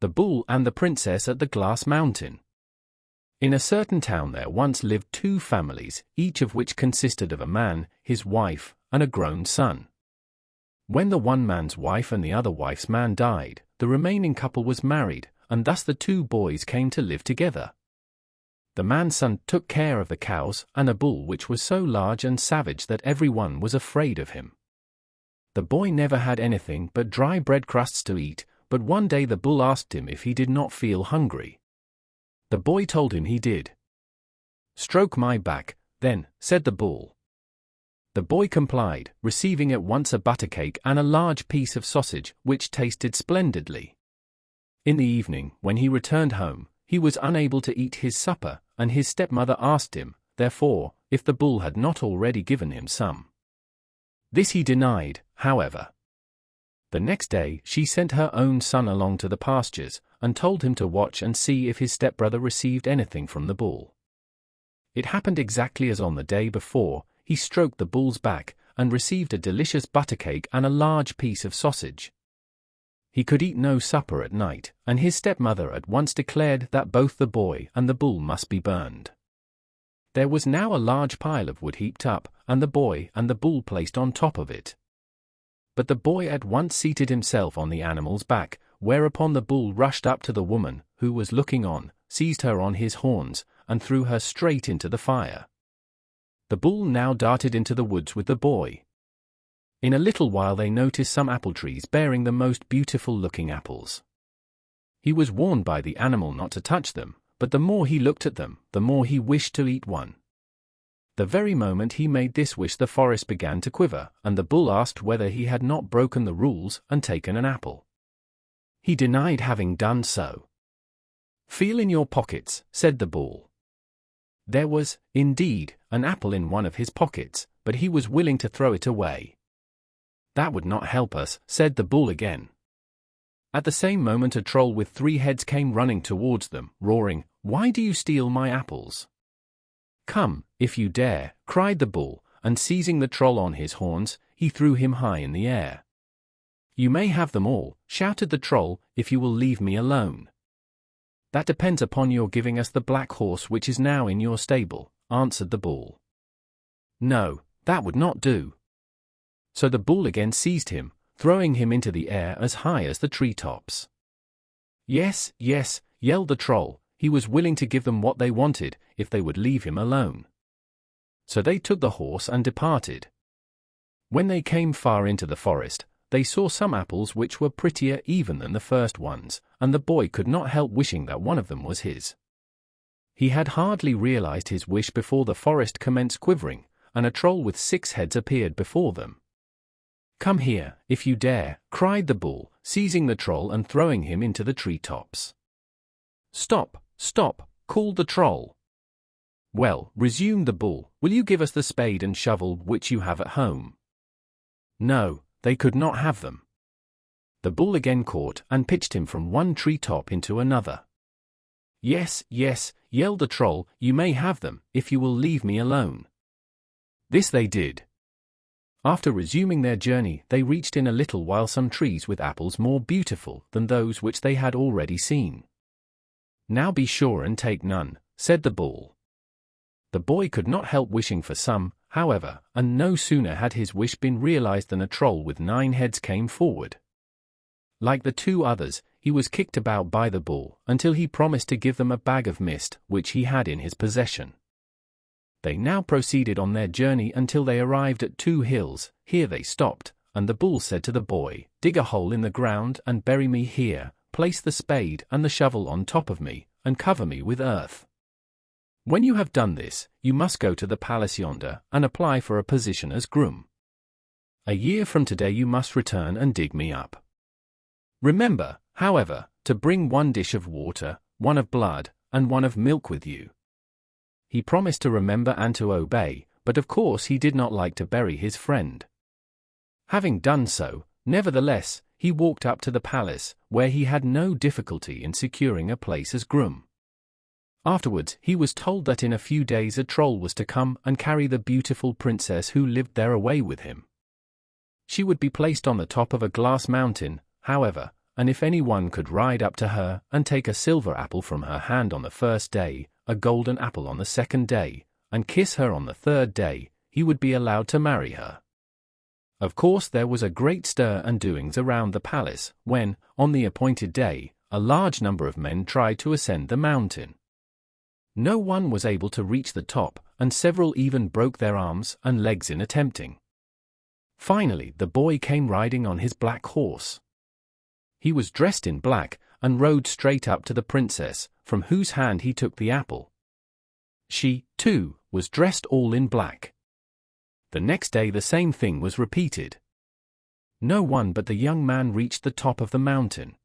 The Bull and the Princess at the Glass Mountain. In a certain town there once lived two families, each of which consisted of a man, his wife, and a grown son. When the one man's wife and the other wife's man died, the remaining couple was married, and thus the two boys came to live together. The man's son took care of the cows and a bull which was so large and savage that everyone was afraid of him. The boy never had anything but dry bread crusts to eat, but one day the bull asked him if he did not feel hungry. The boy told him he did. "Stroke my back, then," said the bull. The boy complied, receiving at once a buttercake and a large piece of sausage, which tasted splendidly. In the evening, when he returned home, he was unable to eat his supper, and his stepmother asked him, therefore, if the bull had not already given him some. This he denied, however. The next day she sent her own son along to the pastures, and told him to watch and see if his stepbrother received anything from the bull. It happened exactly as on the day before. He stroked the bull's back, and received a delicious buttercake and a large piece of sausage. He could eat no supper at night, and his stepmother at once declared that both the boy and the bull must be burned. There was now a large pile of wood heaped up, and the boy and the bull placed on top of it. But the boy at once seated himself on the animal's back, whereupon the bull rushed up to the woman, who was looking on, seized her on his horns, and threw her straight into the fire. The bull now darted into the woods with the boy. In a little while they noticed some apple trees bearing the most beautiful-looking apples. He was warned by the animal not to touch them, but the more he looked at them, the more he wished to eat one. The very moment he made this wish the forest began to quiver, and the bull asked whether he had not broken the rules and taken an apple. He denied having done so. "Feel in your pockets," said the bull. There was, indeed, an apple in one of his pockets, but he was willing to throw it away. "That would not help us," said the bull again. At the same moment a troll with 3 heads came running towards them, roaring, "Why do you steal my apples?" "Come, if you dare," cried the bull, and seizing the troll on his horns, he threw him high in the air. "You may have them all," shouted the troll, "if you will leave me alone." "That depends upon your giving us the black horse which is now in your stable," answered the bull. No, that would not do. So the bull again seized him, throwing him into the air as high as the treetops. "Yes, yes," yelled the troll, he was willing to give them what they wanted, if they would leave him alone. So they took the horse and departed. When they came far into the forest, they saw some apples which were prettier even than the first ones, and the boy could not help wishing that one of them was his. He had hardly realized his wish before the forest commenced quivering, and a troll with 6 heads appeared before them. "Come here, if you dare," cried the bull, seizing the troll and throwing him into the treetops. "Stop, stop," called the troll. "Well," resumed the bull, "will you give us the spade and shovel which you have at home?" No, they could not have them. The bull again caught and pitched him from one treetop into another. "Yes, yes," yelled the troll, "you may have them, if you will leave me alone." This they did. After resuming their journey, they reached in a little while some trees with apples more beautiful than those which they had already seen. "Now be sure and take none," said the bull. The boy could not help wishing for some, however, and no sooner had his wish been realized than a troll with 9 heads came forward. Like the 2 others, he was kicked about by the bull, until he promised to give them a bag of mist, which he had in his possession. They now proceeded on their journey until they arrived at 2 hills. Here they stopped, and the bull said to the boy, "Dig a hole in the ground and bury me here, place the spade and the shovel on top of me, and cover me with earth. When you have done this, you must go to the palace yonder and apply for a position as groom. A year from today you must return and dig me up. Remember, however, to bring 1 dish of water, 1 of blood, and 1 of milk with you." He promised to remember and to obey, but of course he did not like to bury his friend. Having done so, nevertheless, he walked up to the palace, where he had no difficulty in securing a place as groom. Afterwards, he was told that in a few days a troll was to come and carry the beautiful princess who lived there away with him. She would be placed on the top of a glass mountain, however, and if anyone could ride up to her and take a silver apple from her hand on the first day, a golden apple on the second day, and kiss her on the third day, he would be allowed to marry her. Of course there was a great stir and doings around the palace, when, on the appointed day, a large number of men tried to ascend the mountain. No one was able to reach the top, and several even broke their arms and legs in attempting. Finally, the boy came riding on his black horse. He was dressed in black, and rode straight up to the princess, from whose hand he took the apple. She, too, was dressed all in black. The next day the same thing was repeated. No one but the young man reached the top of the mountain.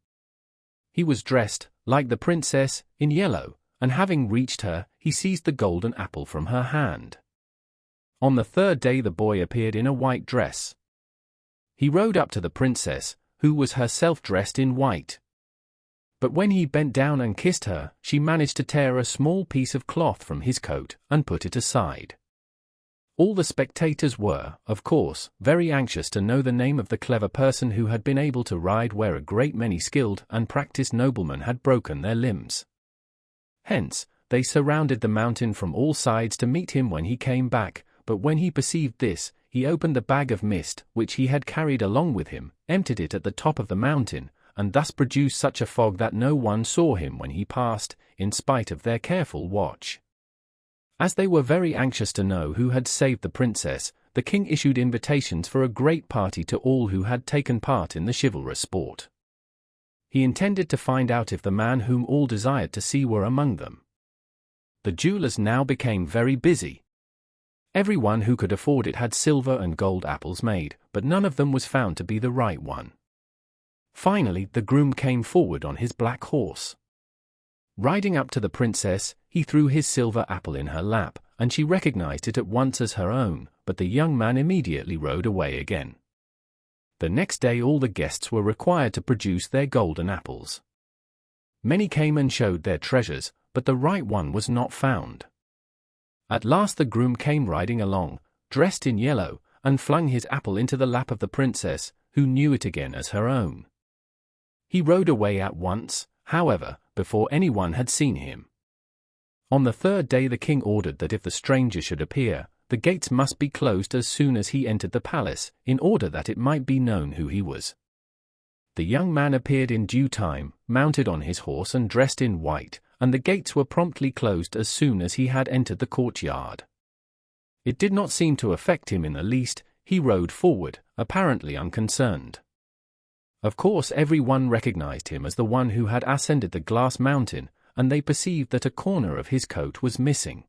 He was dressed, like the princess, in yellow, and having reached her, he seized the golden apple from her hand. On the third day the boy appeared in a white dress. He rode up to the princess, who was herself dressed in white. But when he bent down and kissed her, she managed to tear a small piece of cloth from his coat and put it aside. All the spectators were, of course, very anxious to know the name of the clever person who had been able to ride where a great many skilled and practiced noblemen had broken their limbs. Hence, they surrounded the mountain from all sides to meet him when he came back, but when he perceived this, he opened the bag of mist which he had carried along with him, emptied it at the top of the mountain, and thus produced such a fog that no one saw him when he passed, in spite of their careful watch. As they were very anxious to know who had saved the princess, the king issued invitations for a great party to all who had taken part in the chivalrous sport. He intended to find out if the man whom all desired to see were among them. The jewelers now became very busy. Everyone who could afford it had silver and gold apples made, but none of them was found to be the right one. Finally, the groom came forward on his black horse. Riding up to the princess, he threw his silver apple in her lap, and she recognized it at once as her own, but the young man immediately rode away again. The next day all the guests were required to produce their golden apples. Many came and showed their treasures, but the right one was not found. At last the groom came riding along, dressed in yellow, and flung his apple into the lap of the princess, who knew it again as her own. He rode away at once, however, before anyone had seen him. On the third day the king ordered that if the stranger should appear, the gates must be closed as soon as he entered the palace, in order that it might be known who he was. The young man appeared in due time, mounted on his horse and dressed in white, and the gates were promptly closed as soon as he had entered the courtyard. It did not seem to affect him in the least. He rode forward, apparently unconcerned. Of course every one recognized him as the one who had ascended the glass mountain, and they perceived that a corner of his coat was missing.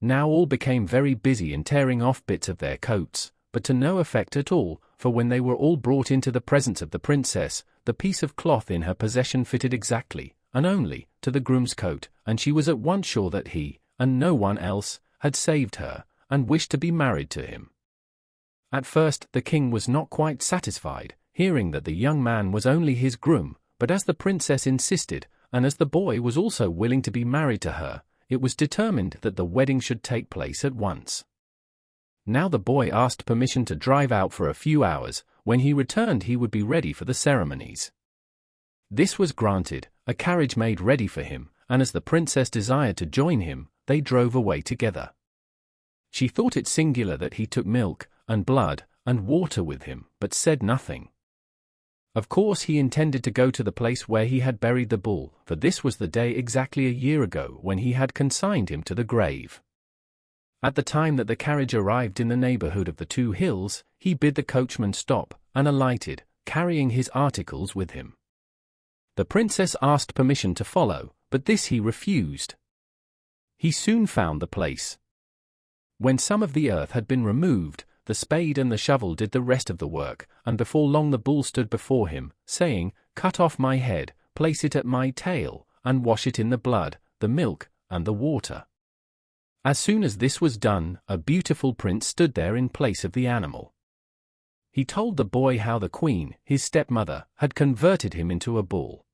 Now all became very busy in tearing off bits of their coats, but to no effect at all, for when they were all brought into the presence of the princess, the piece of cloth in her possession fitted exactly, and only, to the groom's coat, and she was at once sure that he, and no one else, had saved her, and wished to be married to him. At first the king was not quite satisfied, hearing that the young man was only his groom, but as the princess insisted, and as the boy was also willing to be married to her, it was determined that the wedding should take place at once. Now the boy asked permission to drive out for a few hours. When he returned he would be ready for the ceremonies. This was granted, a carriage made ready for him, and as the princess desired to join him, they drove away together. She thought it singular that he took milk, and blood, and water with him, but said nothing. Of course he intended to go to the place where he had buried the bull, for this was the day exactly a year ago when he had consigned him to the grave. At the time that the carriage arrived in the neighborhood of the 2 hills, he bid the coachman stop, and alighted, carrying his articles with him. The princess asked permission to follow, but this he refused. He soon found the place. When some of the earth had been removed, the spade and the shovel did the rest of the work, and before long the bull stood before him, saying, "Cut off my head, place it at my tail, and wash it in the blood, the milk, and the water." As soon as this was done, a beautiful prince stood there in place of the animal. He told the boy how the queen, his stepmother, had converted him into a bull.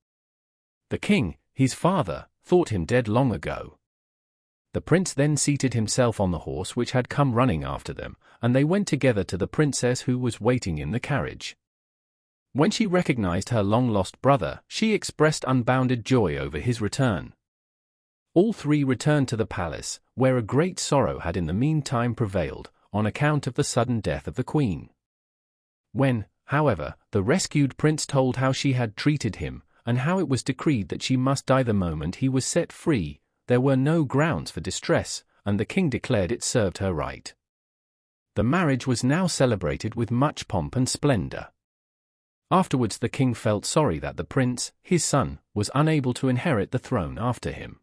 The king, his father, thought him dead long ago. The prince then seated himself on the horse which had come running after them, and they went together to the princess who was waiting in the carriage. When she recognized her long-lost brother, she expressed unbounded joy over his return. All three returned to the palace, where a great sorrow had in the meantime prevailed, on account of the sudden death of the queen. When, however, the rescued prince told how she had treated him, and how it was decreed that she must die the moment he was set free, there were no grounds for distress, and the king declared it served her right. The marriage was now celebrated with much pomp and splendor. Afterwards the king felt sorry that the prince, his son, was unable to inherit the throne after him.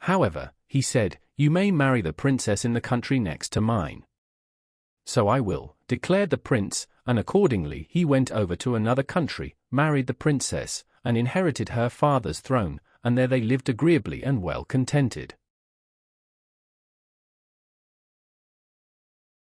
However, he said, "You may marry the princess in the country next to mine." "So I will," declared the prince, and accordingly he went over to another country, married the princess, and inherited her father's throne, and there they lived agreeably and well contented.